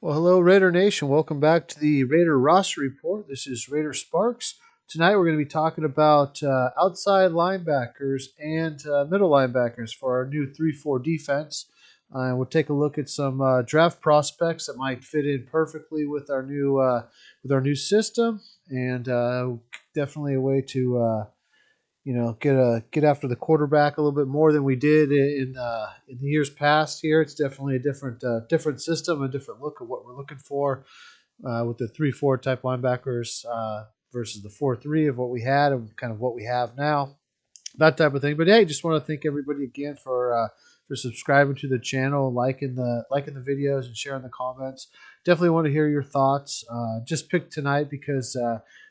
Well, hello, Raider Nation. Welcome back to the Raider roster report. This is Raider Sparks. Tonight, we're going to be talking about outside linebackers and middle linebackers for our new 3-4 defense. We'll take a look at some draft prospects that might fit in perfectly with our new system, and definitely a way to get after the quarterback a little bit more than we did in the years past. Here, it's definitely a different system, a different look of what we're looking for with the 3-4 type linebackers versus the 4-3 of what we had and kind of what we have now, that type of thing. But hey, just want to thank everybody again for subscribing to the channel, liking the videos, and sharing the comments. Definitely want to hear your thoughts. Just picked tonight because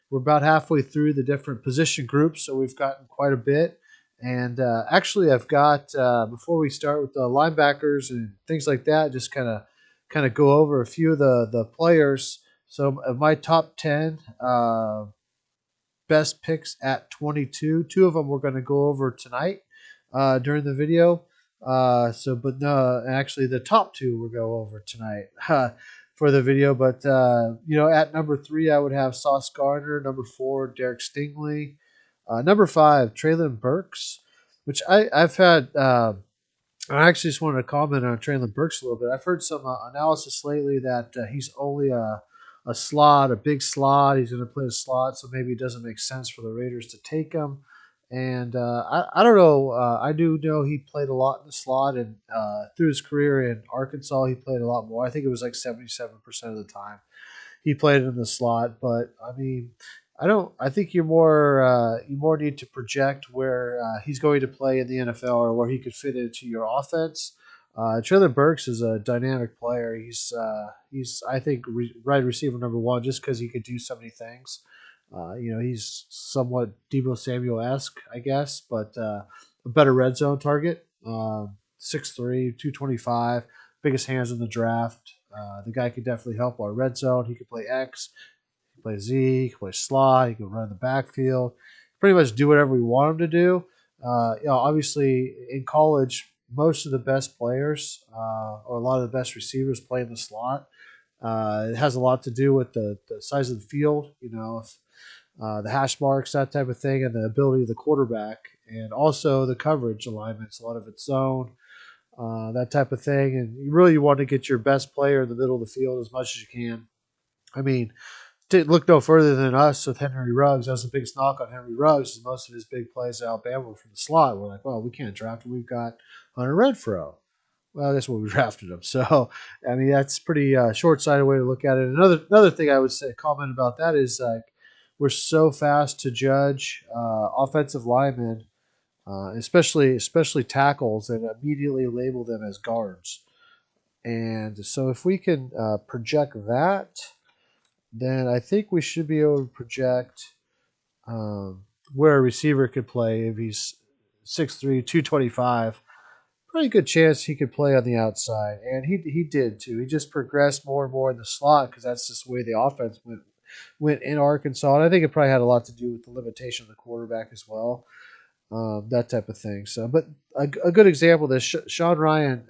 we're about halfway through the different position groups, so we've gotten quite a bit. And actually, I've got before we start with the linebackers and things like that, just kind of go over a few of the players. So of my top 10 best picks at 22, two of them we're going to go over tonight during the video. But no, actually the top two we'll go over tonight for the video. But at number 3, I would have Sauce Gardner. Number 4, Derek Stingley. Number 5, Traylon Burks, which I've had. I actually just wanted to comment on Traylon Burks a little bit. I've heard some analysis lately that he's only a slot, a big slot. He's going to play a slot, so maybe it doesn't make sense for the Raiders to take him. And I don't know. I do know he played a lot in the slot, and through his career in Arkansas, he played a lot more. I think it was like 77% of the time he played in the slot. But I mean, I don't. I think you more need to project where he's going to play in the NFL or where he could fit into your offense. Traylon Burks is a dynamic player. He's I think wide receiver number 1 just because he could do so many things. He's somewhat Debo Samuel esque, I guess, but a better red zone target. 6'3", 225, biggest hands in the draft. The guy could definitely help our red zone. He could play X, he could play Z, he could play slot, he could run in the backfield. Pretty much do whatever we want him to do. Obviously in college, most of the best players or a lot of the best receivers play in the slot. It has a lot to do with the size of the field, the hash marks, that type of thing, and the ability of the quarterback, and also the coverage alignments. A lot of it's zone, that type of thing. And you want to get your best player in the middle of the field as much as you can. I mean, look no further than us with Henry Ruggs. That was the biggest knock on Henry Ruggs. Is most of his big plays at Alabama were from the slot. We're like, well, we can't draft him. We've got Hunter Renfro. Well, that's what we drafted him. So, I mean, that's pretty short-sighted way to look at it. Another thing I would say, comment about that is like we're so fast to judge offensive linemen, especially tackles, and immediately label them as guards. And so, if we can project that, then I think we should be able to project where a receiver could play if he's 6'3", 225. Pretty good chance he could play on the outside, and he did too. He just progressed more and more in the slot because that's just the way the offense went in Arkansas. And I think it probably had a lot to do with the limitation of the quarterback as well, that type of thing. So, but a good example of this, Sean Ryan,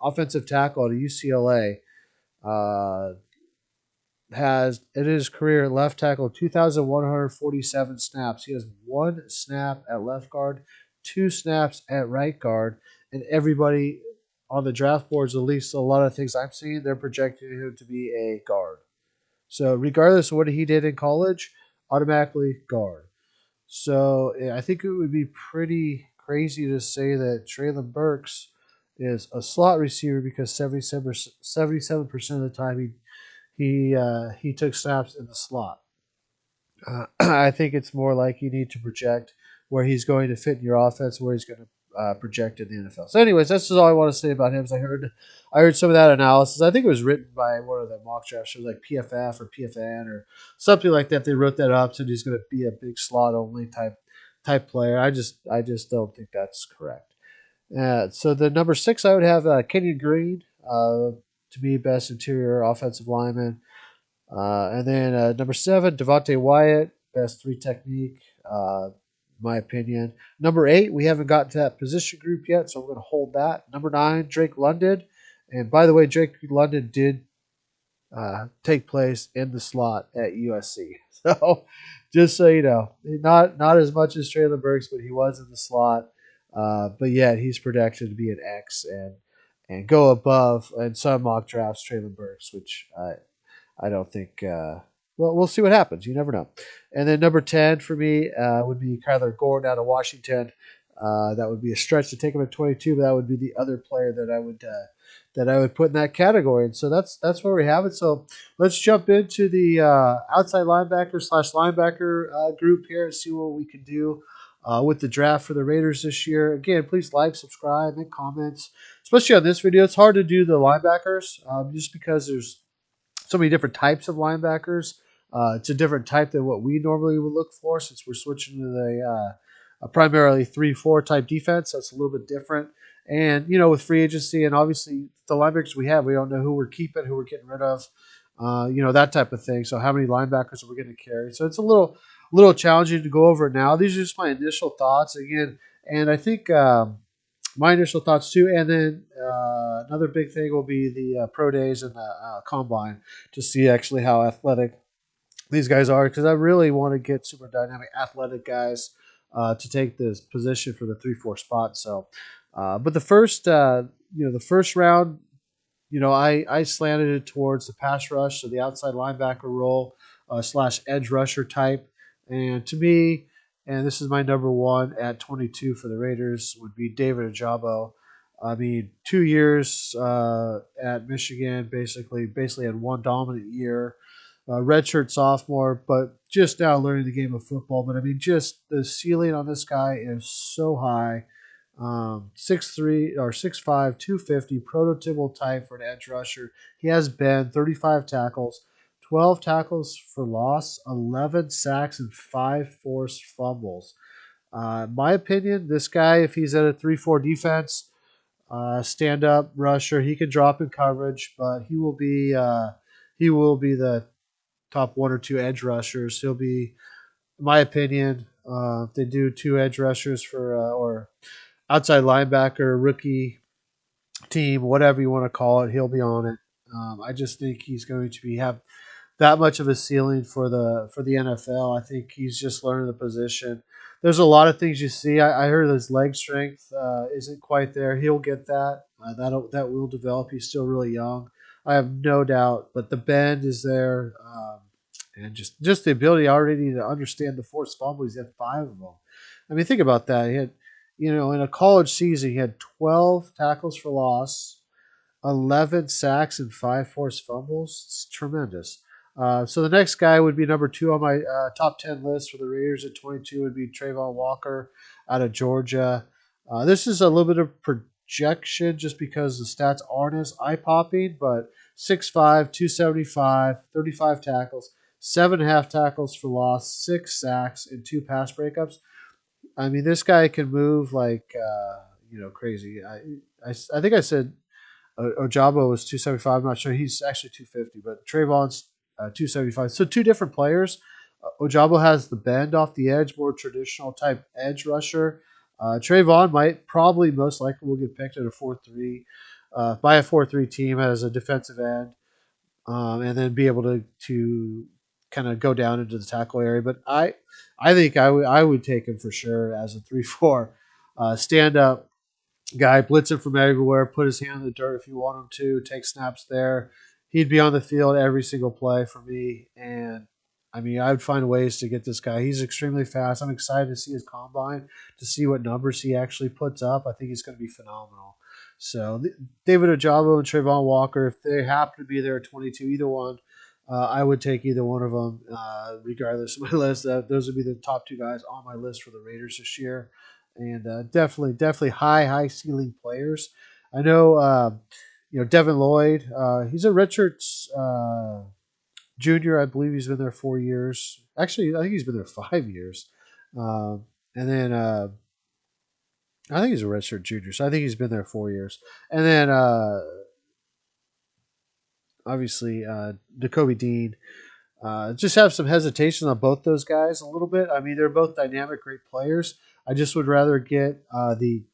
offensive tackle at UCLA, uh, has in his career at left tackle 2,147 snaps. He has 1 snap at left guard, 2 snaps at right guard, and everybody on the draft boards, at least a lot of things I'm seeing, they're projecting him to be a guard. So regardless of what he did in college, automatically guard. So I think it would be pretty crazy to say that Traylon Burks is a slot receiver because 77% of the time he took snaps in the slot. I think it's more like you need to project where he's going to fit in your offense, where he's going to project in the NFL. So, anyways, that's just all I want to say about him. I heard some of that analysis. I think it was written by one of the mock draft shows, like PFF or PFN or something like that. They wrote that up, said he's going to be a big slot only type player. I just don't think that's correct. So the number 6, I would have Kenyon Green. To me, best interior offensive lineman. And then number 7, Devontae Wyatt, best 3 technique, my opinion. Number 8, we haven't gotten to that position group yet, so we're going to hold that. Number 9, Drake London. And by the way, Drake London did take place in the slot at USC. So, just so you know, not as much as Traylon Burks, but he was in the slot. But yet he's projected to be an X and go above in some mock drafts Traylon Burks, which I don't think. Well, we'll see what happens. You never know. And then number 10 for me would be Kyler Gordon out of Washington. That would be a stretch to take him at 22, but that would be the other player that I would put in that category. And so that's where we have it. So let's jump into the outside linebacker / linebacker group here and see what we can do with the draft for the Raiders this year. Again, please like, subscribe, and comments, especially on this video. It's hard to do the linebackers just because there's so many different types of linebackers. It's a different type than what we normally would look for since we're switching to a primarily 3-4 type defense. That's a little bit different. And, with free agency and obviously the linebackers we have, we don't know who we're keeping, who we're getting rid of, that type of thing. So how many linebackers are we going to carry? So it's a little challenging to go over it now. These are just my initial thoughts again. And I think my initial thoughts too. And then another big thing will be the pro days and the combine to see actually how athletic these guys are, because I really want to get super dynamic athletic guys to take this position for the 3-4 spot. So, but the first round, I slanted it towards the pass rush, so the outside linebacker role / edge rusher type. And to me, and this is my number one at 22 for the Raiders, would be David Jabo. I mean, 2 years at Michigan, basically had one dominant year. Redshirt sophomore, but just now learning the game of football. But I mean, just the ceiling on this guy is so high. 6'3" or 6'5", 250, prototypical type for an edge rusher. He has been 35 tackles, 12 tackles for loss, 11 sacks, and 5 forced fumbles. In my opinion, this guy, if he's at a 3-4 defense, stand up rusher, he can drop in coverage, but he will be the top 1 or 2 edge rushers. He'll be, in my opinion, if they do 2 edge rushers for or outside linebacker, rookie team, whatever you want to call it, he'll be on it. I just think he's going to have that much of a ceiling for the NFL. I think he's just learning the position. There's a lot of things you see. I heard his leg strength isn't quite there. He'll get that. That will develop. He's still really young. I have no doubt. But the bend is there, and just the ability already to understand the forced fumble. He's had 5 of them. I mean, think about that. He had, in a college season, he had 12 tackles for loss, 11 sacks, and 5 forced fumbles. It's tremendous. So the next guy would be number 2 on my top 10 list for the Raiders at 22 would be Trayvon Walker out of Georgia. This is a little bit of projection just because the stats aren't as eye-popping, but 6'5", 275, 35 tackles, 7.5 tackles for loss, 6 sacks, and 2 pass breakups. I mean, this guy can move like crazy. I think I said Jabo was 275. I'm not sure. He's actually 250, but Trayvon's 275. So 2 different players. Ojabo has the bend off the edge, more traditional type edge rusher. Trayvon probably most likely will get picked at a 4-3 by a 4-3 team as a defensive end, and then be able to kind of go down into the tackle area. But I think I would take him for sure as a 3-4 stand up guy, blitzing from everywhere, put his hand in the dirt if you want him to, take snaps there. He'd be on the field every single play for me. And I mean, I would find ways to get this guy. He's extremely fast. I'm excited to see his combine, to see what numbers he actually puts up. I think he's going to be phenomenal. So David Ojabo and Trayvon Walker, if they happen to be there at 22, either one, I would take either one of them, regardless of my list. Those would be the top 2 guys on my list for the Raiders this year, and definitely high ceiling players. I know, Devin Lloyd. He's a redshirt junior. I believe he's been there 4 years. Actually, I think he's been there 5 years. And then I think he's a redshirt junior, so I think he's been there 4 years. And then obviously Jacoby Dean. Just have some hesitation on both those guys a little bit. I mean, they're both dynamic, great players. I just would rather get the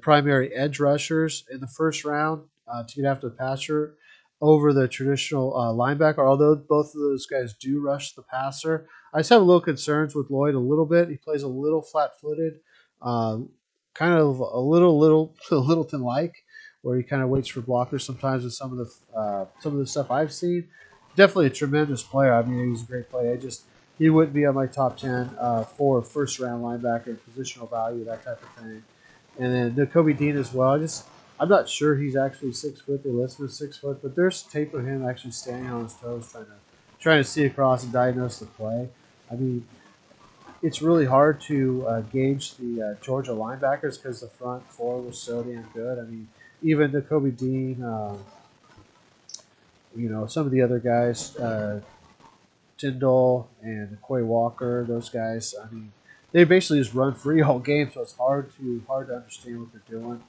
primary edge rushers in the first round to get after the passer. over the traditional linebacker. Although both of those guys do rush the passer, I just have a little concerns with Lloyd a little bit. He plays a little flat-footed, uh, kind of a little Littleton like, where he kind of waits for blockers sometimes with some of the stuff I've seen. Definitely a tremendous player. I mean, he's a great player. He wouldn't be on my top 10 for first round linebacker, positional value, that type of thing. And then Nakobe Dean as well. I'm not sure he's actually 6 foot. They list him as 6 foot, but there's tape of him actually standing on his toes, trying to see across and diagnose the play. I mean, it's really hard to gauge the Georgia linebackers because the front four was so damn good. I mean, even Nakobe Dean, some of the other guys, Tyndall and Quay Walker, those guys. I mean, they basically just run free all game, so it's hard to understand what they're doing.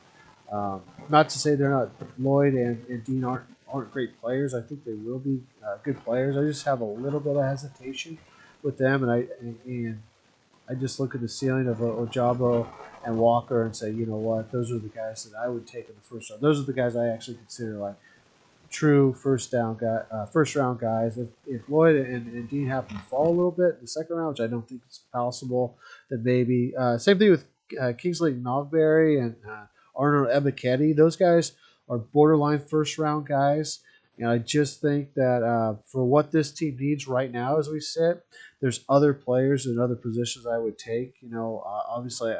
Not to say they're not Lloyd and Dean aren't great players. I think they will be good players. I just have a little bit of hesitation with them, and I just look at the ceiling of Jabo and Walker and say, you know what, those are the guys that I would take in the first round. Those are the guys I actually consider like true first round guys. If Lloyd and Dean happen to fall a little bit in the second round, which I don't think is possible, then maybe same thing with Kingsley Nogberry and Arnold Ebiketie. Those guys are borderline first round guys. And I just think that for what this team needs right now, as we sit, there's other players and other positions I would take. Obviously,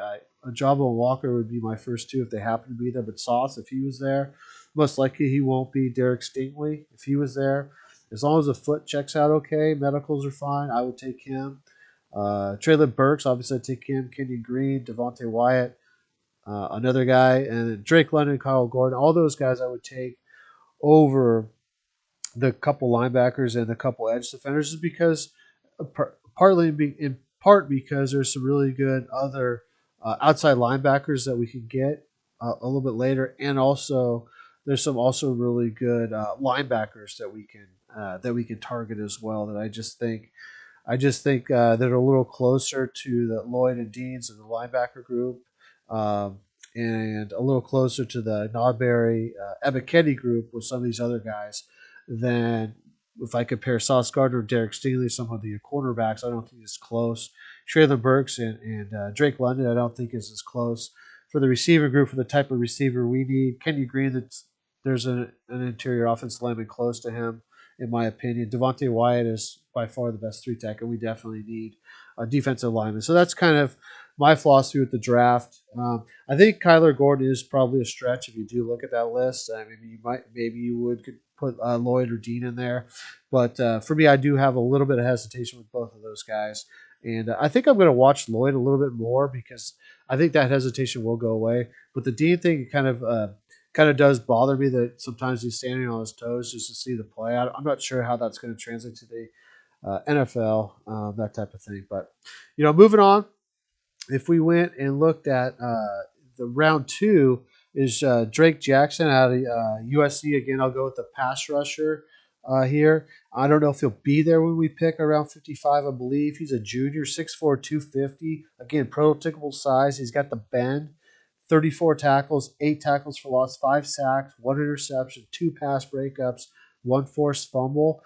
Jabo and Walker would be my first two if they happen to be there. But Sauce, if he was there, most likely he won't be. Derek Stingley, if he was there, as long as the foot checks out okay, medicals are fine, I would take him. Traylon Burks, obviously I'd take him. Kenyon Green, Devontae Wyatt, another guy, and Drake London, Kyle Gordon. All those guys I would take over the couple linebackers and the couple edge defenders, is because partly in part because there's some really good other outside linebackers that we can get a little bit later, and also there's some also really good linebackers that we can target as well. That I just think they're a little closer to the Lloyd and Deans of the linebacker group, um, and a little closer to the Nodberry Ebiketie group with some of these other guys than if I compare Sauce Gardner and Derek Stingley, some of the cornerbacks. I don't think it's close. Traylon Burks and Drake London, I don't think is as close. For the receiver group, for the type of receiver we need, Kenny Green, there's an interior offensive lineman close to him in my opinion. Devontae Wyatt is by far the best three tech, and we definitely need a defensive lineman. So that's kind of my philosophy with the draft. I think Kyler Gordon is probably a stretch if you do look at that list. I mean, maybe you could put Lloyd or Dean in there, but for me, I do have a little bit of hesitation with both of those guys. And I think I'm going to watch Lloyd a little bit more because I think that hesitation will go away. But the Dean thing kind of does bother me that sometimes he's standing on his toes just to see the play. I'm not sure how that's going to translate to the NFL, that type of thing. But moving on, if we went and looked at the round two, is Drake Jackson out of USC again. I'll go with the pass rusher here. I don't know if he'll be there when we pick around 55. I believe he's a junior, 6'4", 250. Again, prototypical size. He's got the bend. 34 tackles, 8 tackles for loss, 5 sacks, 1 interception, 2 pass breakups, 1 forced fumble.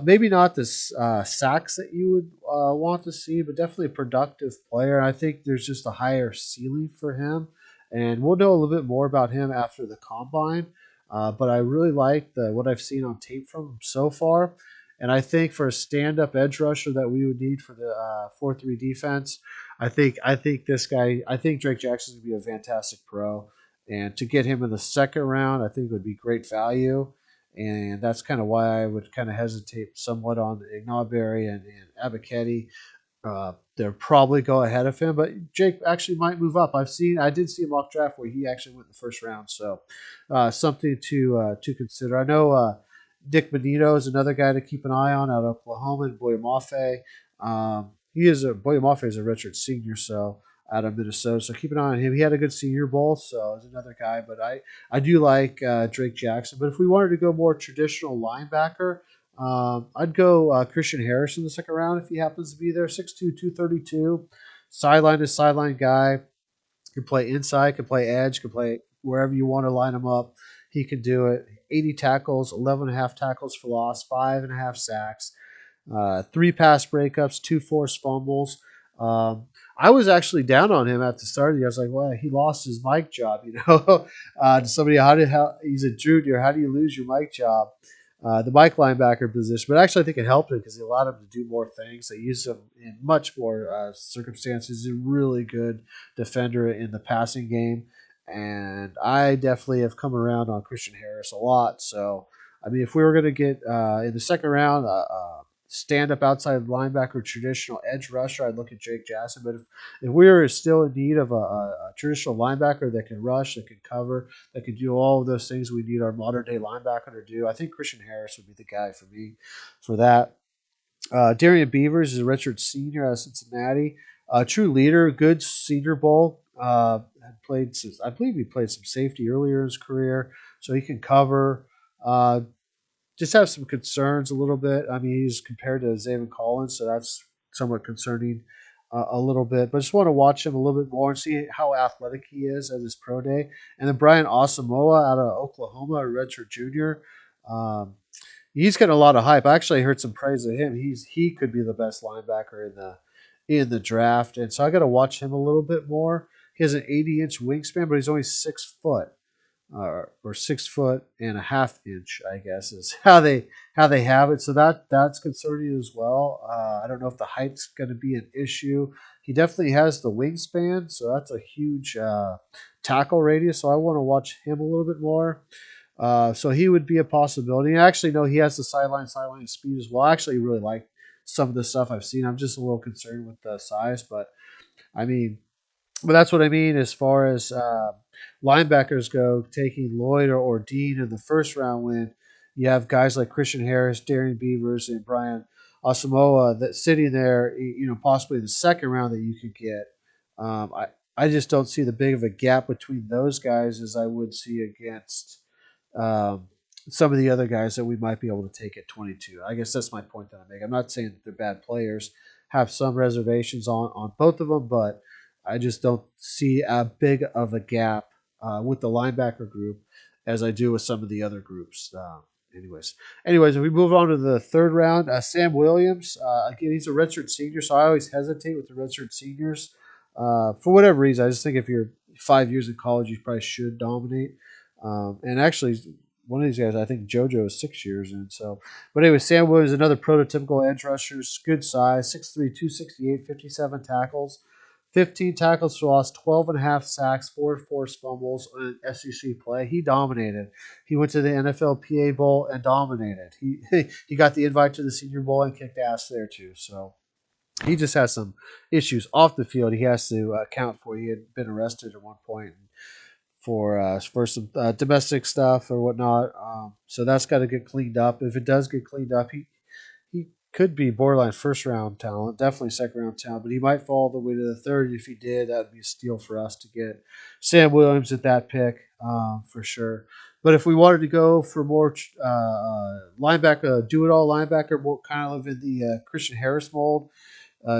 Maybe not the sacks that you would want to see, but definitely a productive player. I think there's just a higher ceiling for him, and we'll know a little bit more about him after the combine. But I really like what I've seen on tape from him so far, and I think for a stand-up edge rusher that we would need for the 4-3 defense, I think this guy, I think Drake Jackson would be a fantastic pro, and to get him in the second round, I think would be great value. And that's kind of why I would kind of hesitate somewhat on Ignobberry and Abiketti. They'll probably go ahead of him, but Jake actually might move up. I did see a mock draft where he actually went in the first round, so something to consider. I know Dick Benito is another guy to keep an eye on out of Oklahoma, and Boye Mafe. Boye Mafe is a Richard senior, so out of Minnesota. So keep an eye on him. He had a good Senior Bowl, so he's another guy. But I do like Drake Jackson. But if we wanted to go more traditional linebacker, I'd go Christian Harris in the second round if he happens to be there. 6'2", 232. Sideline to sideline guy. Can play inside, can play edge, can play wherever you want to line him up. He can do it. 80 tackles, 11.5 tackles for loss, 5.5 sacks, 3 pass breakups, 2 forced fumbles. Um, I was actually down on him at the start of the year. I was like, well, he lost his mic job, to somebody, he's a junior. How do you lose your mic job? The Mike linebacker position, but actually I think it helped him because he allowed him to do more things. They used him in much more circumstances. He's a really good defender in the passing game, and I definitely have come around on Christian Harris a lot. So, I mean, if we were going to get in the second round, stand-up outside linebacker, traditional edge rusher, I'd look at Jake Jackson. But if we were still in need of a traditional linebacker that can rush, that can cover, that can do all of those things we need our modern day linebacker to do, I think Christian Harris would be the guy for me for that. Darian Beavers is a redshirt senior out of Cincinnati. True leader, good Senior Bowl. I believe he played some safety earlier in his career, so he can cover. Just have some concerns a little bit. I mean, he's compared to Zayvon Collins, so that's somewhat concerning a little bit. But just want to watch him a little bit more and see how athletic he is at his pro day. And then Brian Asamoah out of Oklahoma, a redshirt junior. Um, he's getting a lot of hype. I actually heard some praise of him. He could be the best linebacker in the draft, and so I got to watch him a little bit more. He has an 80-inch wingspan, but he's only 6 foot or 6 foot and a half inch, I guess, is how they have it. So that's concerning as well. I don't know if the height's going to be an issue. He definitely has the wingspan, so that's a huge tackle radius. So I want to watch him a little bit more. So he would be a possibility. I actually know he has the sideline speed as well. I actually really like some of the stuff I've seen. I'm just a little concerned with the size, but I mean, but that's what I mean as far as linebackers go, taking Lloyd or Dean in the first round when you have guys like Christian Harris, Darian Beavers, and Brian Asamoah that sitting there, possibly in the second round that you could get. I just don't see the big of a gap between those guys as I would see against um, some of the other guys that we might be able to take at 22. I guess that's my point that I make. I'm not saying that they're bad players. Have some reservations on both of them, but I just don't see a big of a gap with the linebacker group as I do with some of the other groups. Anyways, if we move on to the third round, Sam Williams, again, he's a redshirt senior, so I always hesitate with the redshirt seniors. For whatever reason, I just think if you're 5 years in college, you probably should dominate. And actually, one of these guys, I think JoJo is 6 years in. So, but anyway, Sam Williams, another prototypical edge rusher, good size, 6'3", 268, 57 tackles, 15 tackles for loss, 12.5 sacks, 4 forced fumbles in SEC play. He dominated. He went to the NFLPA Bowl and dominated. He got the invite to the Senior Bowl and kicked ass there too. So he just has some issues off the field. He has to account for. He had been arrested at one point for some domestic stuff or whatnot. So that's got to get cleaned up. If it does get cleaned up, he could be borderline first round talent, definitely second round talent, but he might fall all the way to the third. If he did, that'd be a steal for us to get Sam Williams at that pick for sure. But if we wanted to go for more linebacker, do it all linebacker, more kind of in the Christian Harris mold,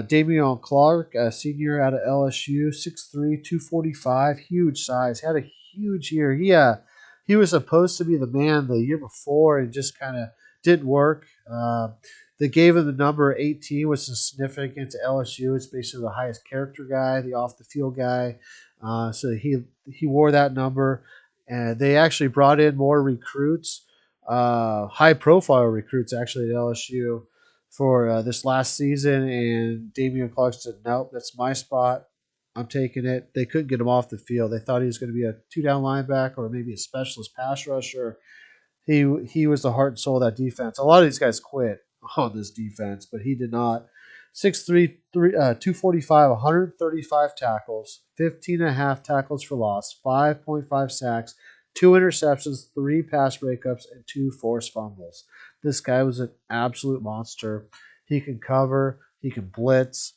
Damian Clark, a senior out of LSU, 6'3", 245, huge size, had a huge year. He was supposed to be the man the year before and just kind of didn't work. They gave him the number 18, which is significant to LSU. It's basically the highest character guy, the off the field guy. So he wore that number, and they actually brought in more recruits, high profile recruits actually at LSU for this last season. And Damian Clark said, "Nope, that's my spot. I'm taking it." They couldn't get him off the field. They thought he was going to be a 2-down linebacker or maybe a specialist pass rusher. He was the heart and soul of that defense. A lot of these guys quit on this defense, but he did not. 6'3", 245, 135 tackles, 15.5 tackles for loss, 5.5 sacks, 2 interceptions, 3 pass breakups, and 2 forced fumbles. This guy was an absolute monster. He can cover, he can blitz,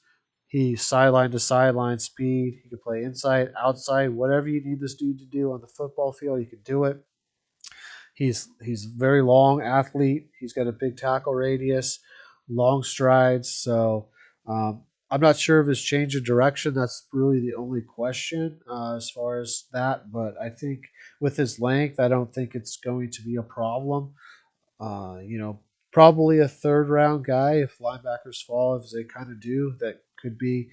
he's sideline to sideline speed. He can play inside, outside, whatever you need this dude to do on the football field, he can do it. He's very long athlete. He's got a big tackle radius, long strides. So I'm not sure of his change of direction. That's really the only question as far as that. But I think with his length, I don't think it's going to be a problem. You know, probably a third round guy if linebackers fall, as they kind of do. That could be,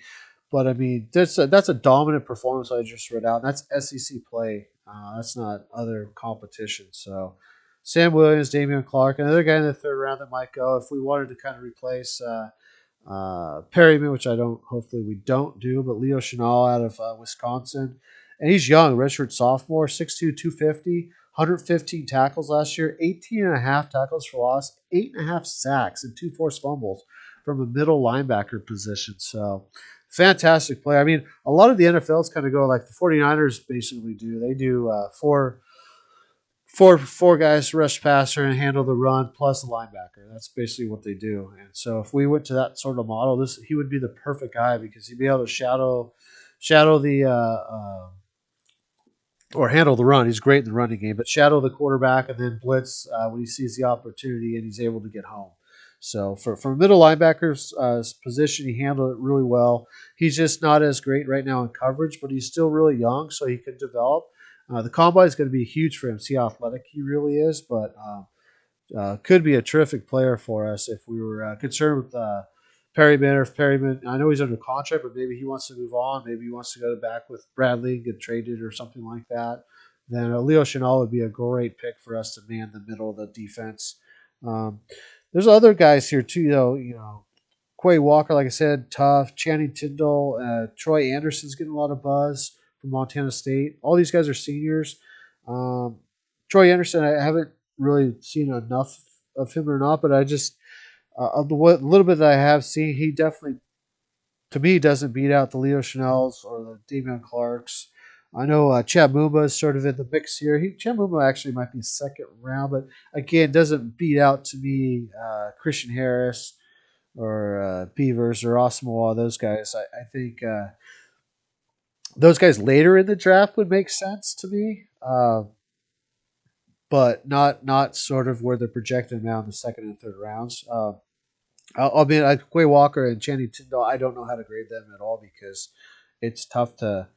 but I mean, that's a dominant performance I just read out. And that's SEC play. That's not other competition. So, Sam Williams, Damian Clark, another guy in the third round that might go if we wanted to kind of replace Perryman, which I don't. Hopefully, we don't do. But Leo Chenal out of Wisconsin, and he's young, redshirt sophomore, 6'2", 250, 115 tackles last year, 18 and a half tackles for loss, 8.5 sacks, and 2 forced fumbles from a middle linebacker position. So, fantastic player. I mean, a lot of the NFLs kind of go like the 49ers basically do. They do four guys rush passer and handle the run plus a linebacker. That's basically what they do. And so if we went to that sort of model, he would be the perfect guy because he'd be able to shadow the or handle the run. He's great in the running game, but shadow the quarterback and then blitz when he sees the opportunity and he's able to get home. So for middle linebacker's position, he handled it really well. He's just not as great right now in coverage, but he's still really young, so he could develop. The combine is going to be huge for him. See how athletic he really is, but could be a terrific player for us if we were concerned with Perryman. Or if Perryman, I know he's under contract, but maybe he wants to move on. Maybe he wants to go back with Bradley and get traded or something like that. Then Leo Chenal would be a great pick for us to man the middle of the defense. Um, there's other guys here too, though. You know, Quay Walker, like I said, tough. Channing Tindall, Troy Anderson's getting a lot of buzz from Montana State. All these guys are seniors. Um, Troy Anderson, I haven't really seen enough of him or not, but I just of the little bit that I have seen, he definitely, to me, doesn't beat out the Leo Chanels or the Damian Clarks. I know Chad Muma is sort of in the mix here. Chad Muma actually might be second round, but again, doesn't beat out to me Christian Harris or Beavers or Osmoa, those guys. I think those guys later in the draft would make sense to me, but not sort of where they're projected now in the second and third rounds. I'll be like Quay Walker and Channing Tindall. I don't know how to grade them at all because it's tough to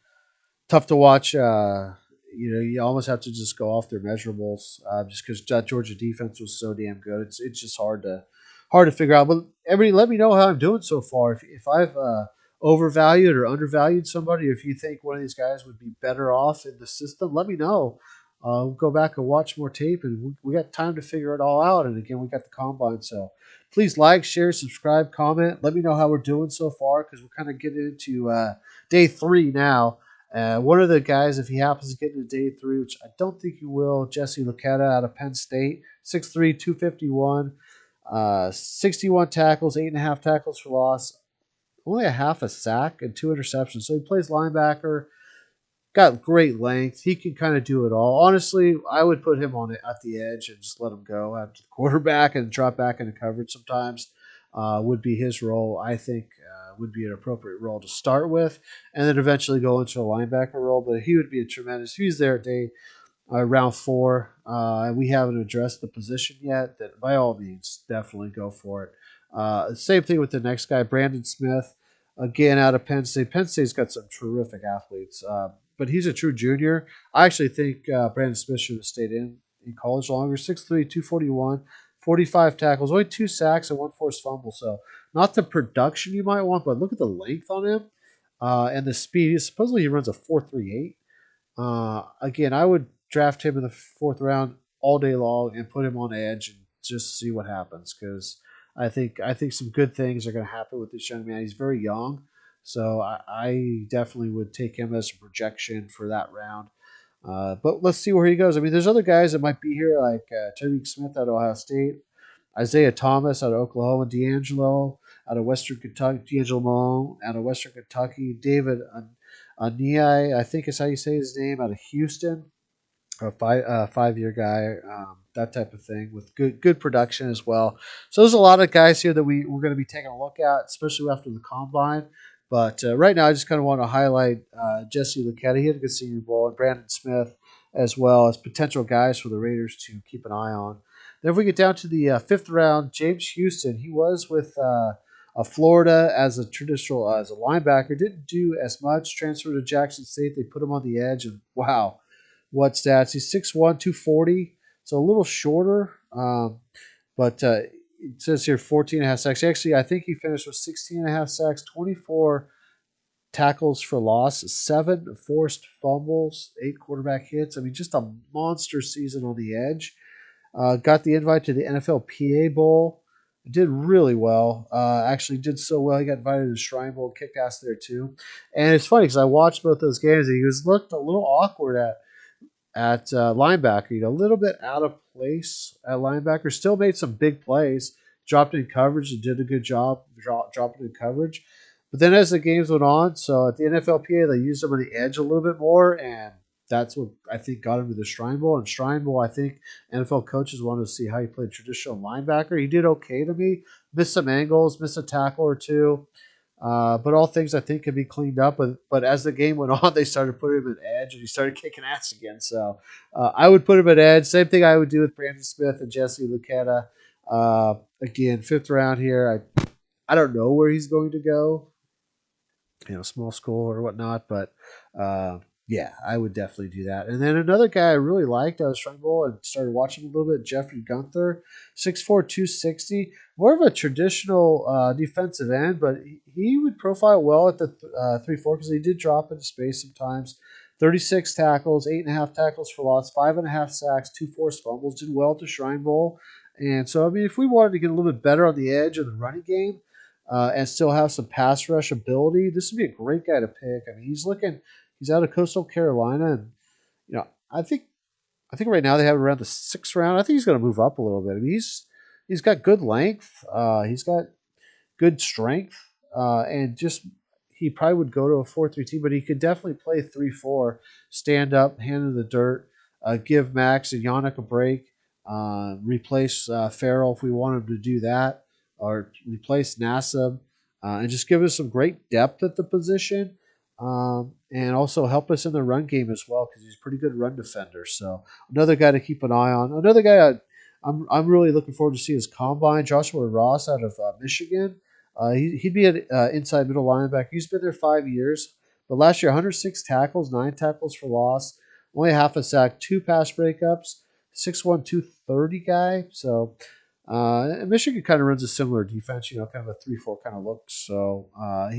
watch. You almost have to just go off their measurables just because that Georgia defense was so damn good. It's just hard to figure out. But everybody, let me know how I'm doing so far. If I've overvalued or undervalued somebody, if you think one of these guys would be better off in the system, let me know. We'll go back and watch more tape, and we got time to figure it all out. And again, we got the combine, so please like, share, subscribe, comment. Let me know how we're doing so far because we're kind of getting into day 3 now. One of the guys, if he happens to get into day 3, which I don't think he will, Jessie Lucata out of Penn State, 6'3", 251, 61 tackles, 8.5 tackles for loss, only a half a sack and 2 interceptions. So he plays linebacker, got great length. He can kind of do it all. Honestly, I would put him on it at the edge and just let him go after the quarterback and drop back into coverage sometimes. Would be his role. I think would be an appropriate role to start with, and then eventually go into a linebacker role. But he would be a tremendous. If he's there at round 4, and we haven't addressed the position yet, then by all means, definitely go for it. Same thing with the next guy, Brandon Smith, again out of Penn State. Penn State's got some terrific athletes, but he's a true junior. I actually think Brandon Smith should have stayed in college longer. 6'3", 241, 45 tackles, only 2 sacks and 1 forced fumble. So not the production you might want, but look at the length on him and the speed. Supposedly he runs a 4.38. Again, I would draft him in the 4th round all day long and put him on edge and just see what happens because I think some good things are going to happen with this young man. He's very young, so I definitely would take him as a projection for that round. But let's see where he goes. I mean, there's other guys that might be here like Tyreek Smith out of Ohio State, Isaiah Thomas out of Oklahoma, D'Angelo out of Western Kentucky, D'Angelo Malone out of Western Kentucky, David Aniai, I think is how you say his name, out of Houston, a 5-year guy, that type of thing with good production as well. So there's a lot of guys here that we're going to be taking a look at, especially after the combine. But right now, I just kind of want to highlight Jessie Lucata. He had a good Senior Bowl, and Brandon Smith as well as potential guys for the Raiders to keep an eye on. Then if we get down to the 5th round, James Houston, he was with Florida as a traditional as a linebacker didn't do as much. Transferred to Jackson State. They put him on the edge, and wow, what stats? He's 6'1", 240, so a little shorter. But it says here 14 and a half sacks. Actually, I think he finished with 16 and a half sacks, 24 tackles for loss, 7 forced fumbles, 8 quarterback hits. I mean, just a monster season on the edge. Got the invite to the NFL PA Bowl. Did really well. Actually, did so well. He got invited to the Shrine Bowl, kicked ass there too. And it's funny because I watched both those games. And he was looked a little awkward at linebacker. A little bit out of place at linebacker. Still made some big plays. Dropped in coverage and did a good job dropping in coverage. But then as the games went on, so at the NFLPA, they used him on the edge a little bit more, and that's what I think got him to the Shrine Bowl. And Shrine Bowl, I think NFL coaches wanted to see how he played traditional linebacker. He did okay to me. Missed some angles, missed a tackle or two. But all things I think can be cleaned up. But as the game went on, they started putting him at edge, and he started kicking ass again. So I would put him at edge. Same thing I would do with Brandon Smith and Jessie Lucata. Again, 5th round here. I don't know where he's going to go. Small school or whatnot. But yeah, I would definitely do that. And then another guy I really liked, I was trying to and started watching a little bit, Jeffrey Gunther, 6'4", 260. More of a traditional defensive end, but he would profile well at the 3-4 because he did drop into space sometimes. 36 tackles, 8.5 tackles for loss, 5.5 sacks, 2 forced fumbles. Did well at the Shrine Bowl. And so, I mean, if we wanted to get a little bit better on the edge of the running game, and still have some pass rush ability, this would be a great guy to pick. I mean, he's out of Coastal Carolina, and I think right now they have around the 6th round. I think he's going to move up a little bit. I mean, he's got good length, he's got good strength, and just he probably would go to a 4-3 team, but he could definitely play 3-4, stand up, hand in the dirt, give Max and Yannick a break, replace Farrell if we want him to do that, or replace Nassib, and just give us some great depth at the position, and also help us in the run game as well because he's a pretty good run defender. So another guy to keep an eye on. Another guy I'm really looking forward to see his combine, Joshua Ross out of Michigan. He'd be an inside middle linebacker. He's been there 5 years, but last year 106 tackles, 9 tackles for loss, only half a sack, 2 pass breakups, 6'1", 230 guy. So Michigan kind of runs a similar defense, kind of a 3-4 kind of look. So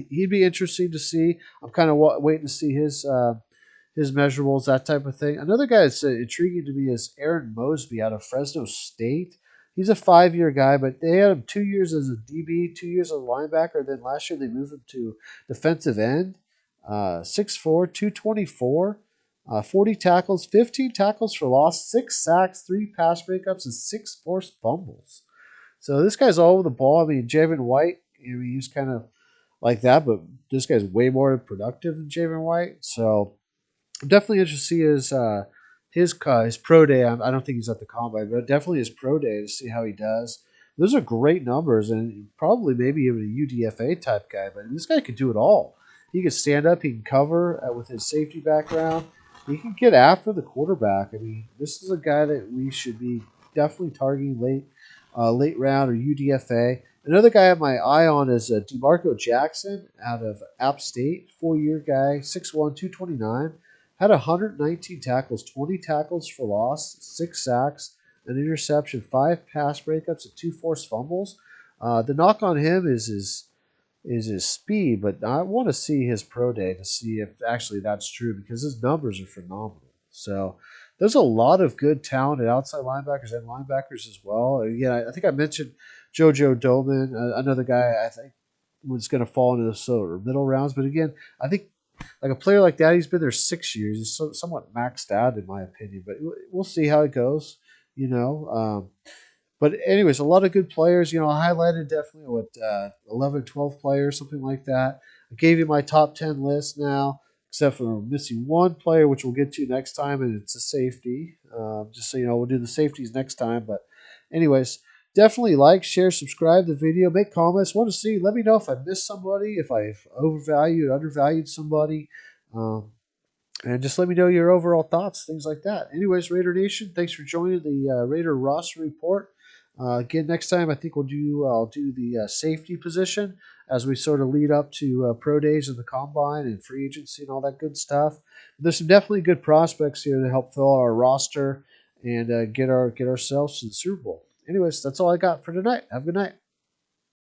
he'd be interesting to see. I'm kind of waiting to see his measurables, that type of thing. Another guy that's intriguing to me is Aaron Mosby out of Fresno State. He's a 5-year guy, but they had him 2 years as a DB, 2 years as a linebacker. Then last year they moved him to defensive end. 6'4", 224, 40 tackles, 15 tackles for loss, 6 sacks, 3 pass breakups, and 6 forced fumbles. So this guy's all over the ball. I mean, Javon White, he's kind of like that, but this guy's way more productive than Javon White. So I'm definitely interested to see his pro day. I don't think he's at the combine, but definitely his pro day to see how he does. Those are great numbers, and probably maybe even a UDFA type guy. But this guy could do it all. He can stand up. He can cover with his safety background. He can get after the quarterback. I mean, this is a guy that we should be definitely targeting late round or UDFA. Another guy I have my eye on is DeMarco Jackson out of App State, 4-year guy, 6'1", 229. Had 119 tackles, 20 tackles for loss, 6 sacks, an interception, 5 pass breakups, and 2 forced fumbles. The knock on him is his speed, but I want to see his pro day to see if actually that's true because his numbers are phenomenal. So there's a lot of good talented outside linebackers and linebackers as well. Again, I think I mentioned JoJo Doman, another guy I think was going to fall into the sort of middle rounds. But again, I think like a player like that, he's been there 6 years. He's somewhat maxed out in my opinion, but we'll see how it goes. But anyways, a lot of good players. I highlighted definitely 11, 12 players, something like that. I gave you my top 10 list now, except for missing one player, which we'll get to next time, and it's a safety. Just so you know, we'll do the safeties next time. But anyways, definitely like, share, subscribe to the video, make comments. Want to see? Let me know if I missed somebody, if I've overvalued, undervalued somebody. And just let me know your overall thoughts, things like that. Anyways, Raider Nation, thanks for joining the Raider roster report. Again, next time I think I'll do the safety position as we sort of lead up to pro days and the combine and free agency and all that good stuff. There's some definitely good prospects here to help fill out our roster and get ourselves to the Super Bowl. Anyways, that's all I got for tonight. Have a good night.